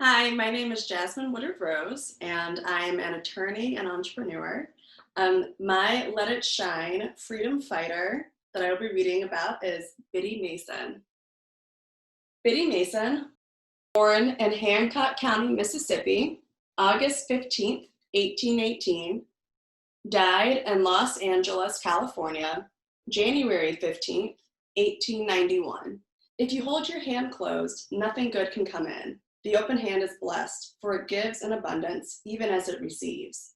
Hi, my name is Jasmine Woodard Rose, and I'm an attorney and entrepreneur. My Let It Shine freedom fighter that I will be reading about is Biddy Mason. Biddy Mason, born in Hancock County, Mississippi, August 15th, 1818, died in Los Angeles, California, January 15th, 1891. If you hold your hand closed, nothing good can come in. The open hand is blessed, for it gives in abundance, even as it receives.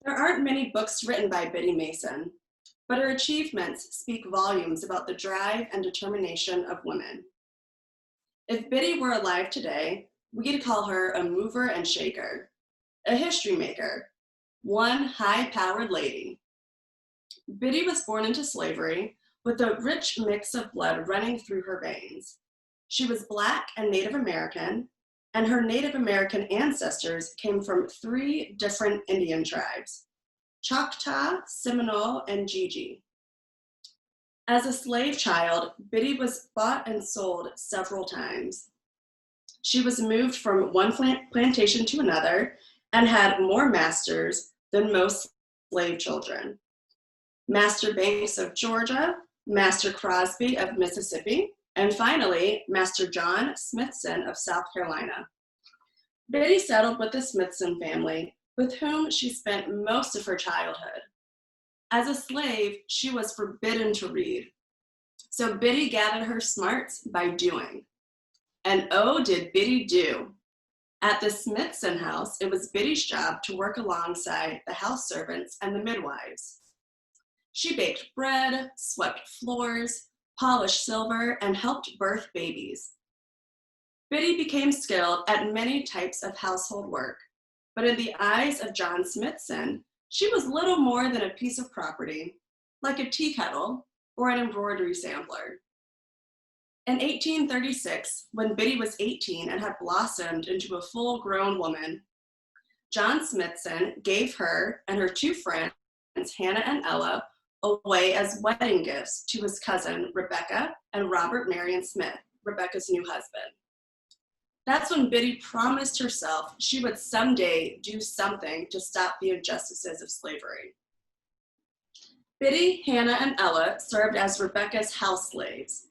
There aren't many books written by Biddy Mason, but her achievements speak volumes about the drive and determination of women. If Biddy were alive today, we'd call her a mover and shaker, a history maker, one high-powered lady. Biddy was born into slavery with a rich mix of blood running through her veins. She was Black and Native American, and her Native American ancestors came from 3 different Indian tribes: Choctaw, Seminole, and Gigi. As a slave child, Biddy was bought and sold several times. She was moved from one plantation to another and had more masters than most slave children. Master Banks of Georgia, Master Crosby of Mississippi, and finally, Master John Smithson of South Carolina. Biddy settled with the Smithson family, with whom she spent most of her childhood. As a slave, she was forbidden to read, so Biddy gathered her smarts by doing. And oh, did Biddy do! At the Smithson house, it was Biddy's job to work alongside the house servants and the midwives. She baked bread, swept floors, polished silver, and helped birth babies. Biddy became skilled at many types of household work, but in the eyes of John Smithson, she was little more than a piece of property, like a tea kettle or an embroidery sampler. In 1836, when Biddy was 18 and had blossomed into a full-grown woman, John Smithson gave her and her 2 friends, Hannah and Ella, away as wedding gifts to his cousin Rebecca and Robert Marion Smith, Rebecca's new husband. That's when Biddy promised herself she would someday do something to stop the injustices of slavery. Biddy, Hannah, and Ella served as Rebecca's house slaves,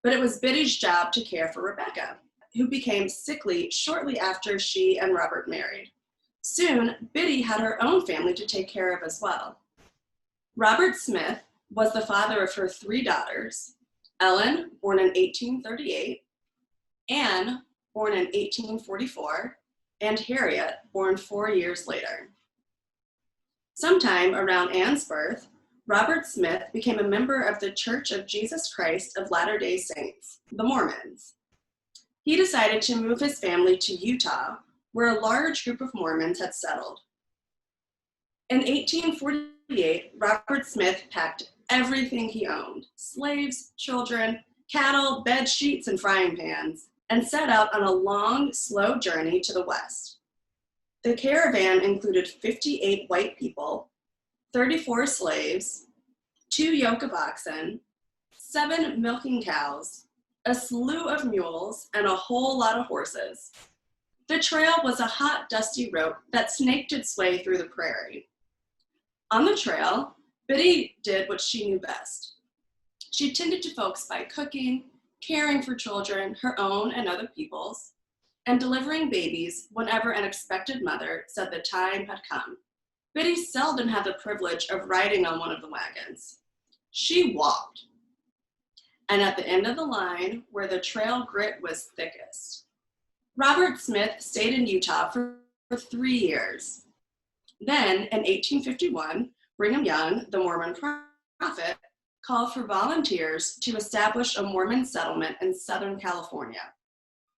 but it was Biddy's job to care for Rebecca, who became sickly shortly after she and Robert married. Soon, Biddy had her own family to take care of as well. Robert Smith was the father of her 3 daughters: Ellen, born in 1838, Anne, born in 1844, and Harriet, born 4 years later. Sometime around Anne's birth, Robert Smith became a member of the Church of Jesus Christ of Latter-day Saints, the Mormons. He decided to move his family to Utah, where a large group of Mormons had settled. In 1848, Robert Smith packed everything he owned: slaves, children, cattle, bed sheets, and frying pans, and set out on a long, slow journey to the west. The caravan included 58 white people, 34 slaves, 2 yoke of oxen, 7 milking cows, a slew of mules, and a whole lot of horses. The trail was a hot, dusty rope that snaked its way through the prairie. On the trail, Biddy did what she knew best. She tended to folks by cooking, caring for children, her own and other people's, and delivering babies whenever an expected mother said the time had come. Biddy seldom had the privilege of riding on one of the wagons. She walked. And at the end of the line, where the trail grit was thickest. Robert Smith stayed in Utah for 3 years. Then, in 1851, Brigham Young, the Mormon prophet, called for volunteers to establish a Mormon settlement in Southern California.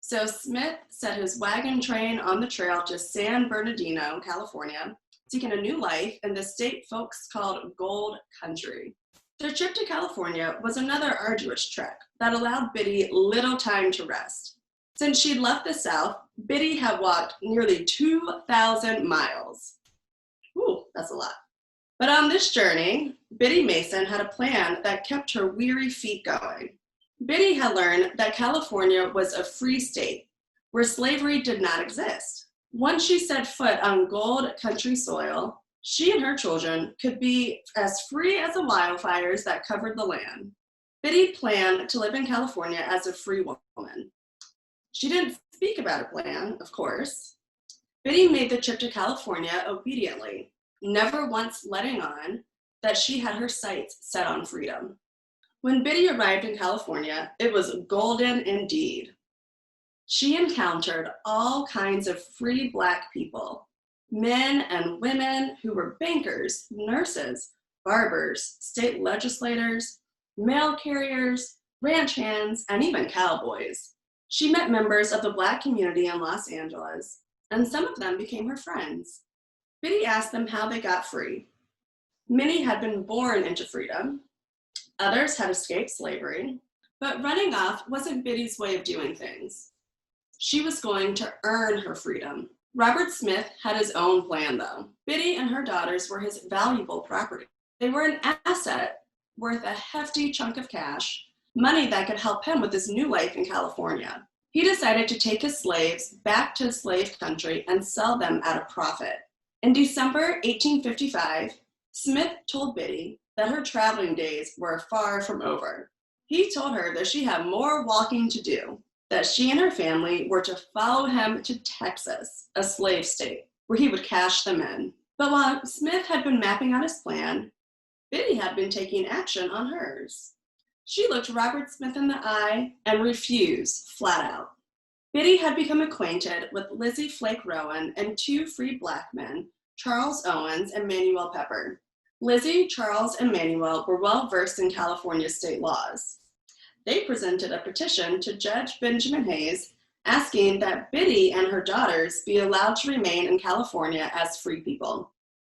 So Smith set his wagon train on the trail to San Bernardino, California, seeking a new life in the state folks called Gold Country. Their trip to California was another arduous trek that allowed Biddy little time to rest. Since she'd left the South, Biddy had walked nearly 2,000 miles. Ooh, that's a lot. But on this journey, Biddy Mason had a plan that kept her weary feet going. Biddy had learned that California was a free state where slavery did not exist. Once she set foot on gold country soil, she and her children could be as free as the wildfires that covered the land. Biddy planned to live in California as a free woman. She didn't speak about her plan, of course. Biddy made the trip to California obediently, never once letting on that she had her sights set on freedom. When Biddy arrived in California, it was golden indeed. She encountered all kinds of free Black people, men and women who were bankers, nurses, barbers, state legislators, mail carriers, ranch hands, and even cowboys. She met members of the Black community in Los Angeles, and some of them became her friends. Biddy asked them how they got free. Many had been born into freedom. Others had escaped slavery, but running off wasn't Biddy's way of doing things. She was going to earn her freedom. Robert Smith had his own plan, though. Biddy and her daughters were his valuable property. They were an asset worth a hefty chunk of cash, money that could help him with his new life in California. He decided to take his slaves back to slave country and sell them at a profit. In December 1855, Smith told Biddy that her traveling days were far from over. He told her that she had more walking to do, that she and her family were to follow him to Texas, a slave state, where he would cash them in. But while Smith had been mapping out his plan, Biddy had been taking action on hers. She looked Robert Smith in the eye and refused flat out. Biddy had become acquainted with Lizzie Flake Rowan and two free Black men, Charles Owens and Manuel Pepper. Lizzie, Charles, and Manuel were well versed in California state laws. They presented a petition to Judge Benjamin Hayes asking that Biddy and her daughters be allowed to remain in California as free people.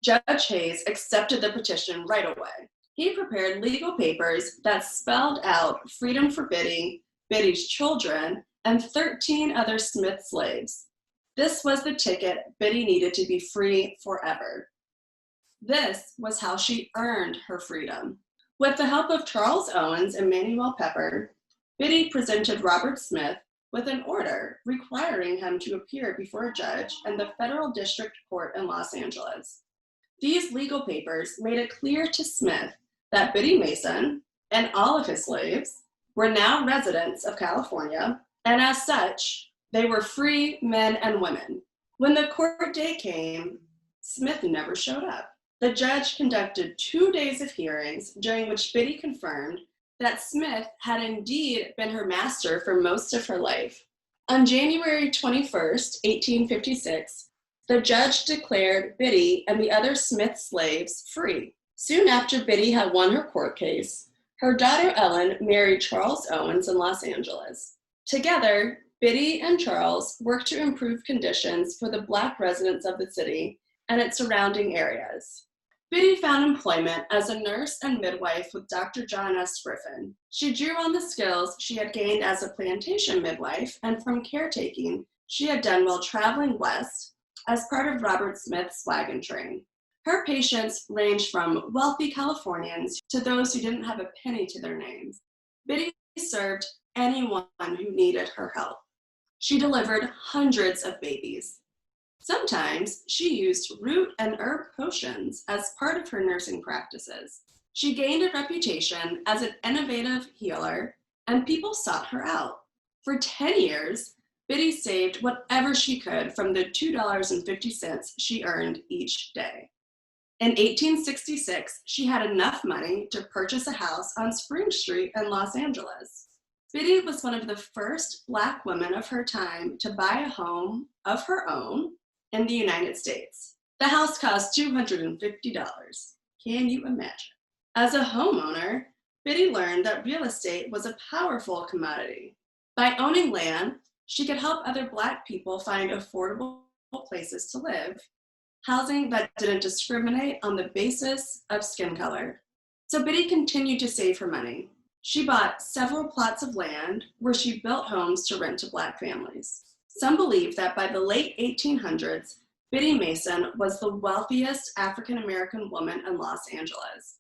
Judge Hayes accepted the petition right away. He prepared legal papers that spelled out freedom for Biddy, Biddy's children, and 13 other Smith slaves. This was the ticket Biddy needed to be free forever. This was how she earned her freedom. With the help of Charles Owens and Manuel Pepper, Biddy presented Robert Smith with an order requiring him to appear before a judge in the Federal District Court in Los Angeles. These legal papers made it clear to Smith that Biddy Mason and all of his slaves were now residents of California, and as such, they were free men and women. When the court day came, Smith never showed up. The judge conducted 2 days of hearings during which Biddy confirmed that Smith had indeed been her master for most of her life. On January 21st, 1856, the judge declared Biddy and the other Smith slaves free. Soon after Biddy had won her court case, her daughter Ellen married Charles Owens in Los Angeles. Together, Biddy and Charles worked to improve conditions for the Black residents of the city and its surrounding areas. Biddy found employment as a nurse and midwife with Dr. John S. Griffin. She drew on the skills she had gained as a plantation midwife and from caretaking she had done while traveling west as part of Robert Smith's wagon train. Her patients ranged from wealthy Californians to those who didn't have a penny to their names. Biddy served anyone who needed her help. She delivered hundreds of babies. Sometimes she used root and herb potions as part of her nursing practices. She gained a reputation as an innovative healer, and people sought her out. For 10 years, Biddy saved whatever she could from the $2.50 she earned each day. In 1866, she had enough money to purchase a house on Spring Street in Los Angeles. Biddy was one of the first Black women of her time to buy a home of her own in the United States. The house cost $250. Can you imagine? As a homeowner, Biddy learned that real estate was a powerful commodity. By owning land, she could help other Black people find affordable places to live, housing that didn't discriminate on the basis of skin color. So Biddy continued to save her money. She bought several plots of land where she built homes to rent to Black families. Some believe that by the late 1800s, Biddy Mason was the wealthiest African-American woman in Los Angeles.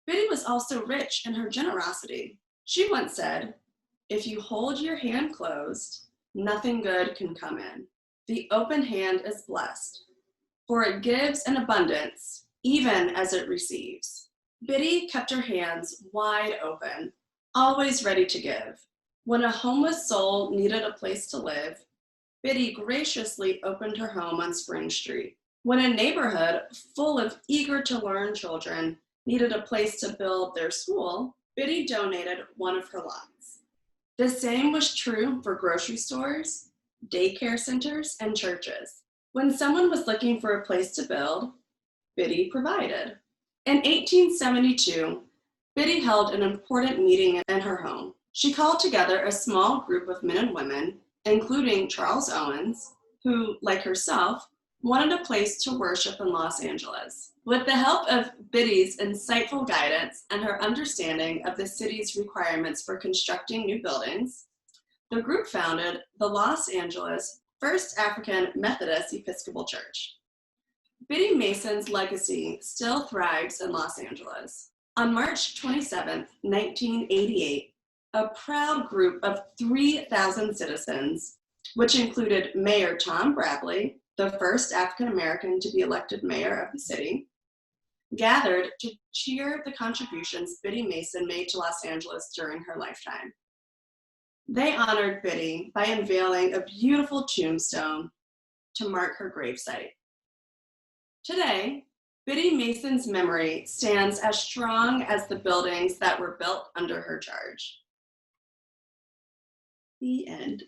Biddy was also rich in her generosity. She once said, "If you hold your hand closed nothing good can come in. The open hand is blessed, for it gives in abundance, even as it receives. Biddy kept her hands wide open, always ready to give. When a homeless soul needed a place to live, Biddy graciously opened her home on Spring Street. When a neighborhood full of eager-to-learn children needed a place to build their school, Biddy donated one of her lots. The same was true for grocery stores, daycare centers, and churches. When someone was looking for a place to build, Biddy provided. In 1872, Biddy held an important meeting in her home. She called together a small group of men and women, including Charles Owens, who, like herself, wanted a place to worship in Los Angeles. With the help of Biddy's insightful guidance and her understanding of the city's requirements for constructing new buildings, the group founded the Los Angeles First African Methodist Episcopal Church. Biddy Mason's legacy still thrives in Los Angeles. On March 27, 1988, a proud group of 3,000 citizens, which included Mayor Tom Bradley, the first African American to be elected mayor of the city, gathered to cheer the contributions Biddy Mason made to Los Angeles during her lifetime. They honored Biddy by unveiling a beautiful tombstone to mark her gravesite. Today, Biddy Mason's memory stands as strong as the buildings that were built under her charge. The end.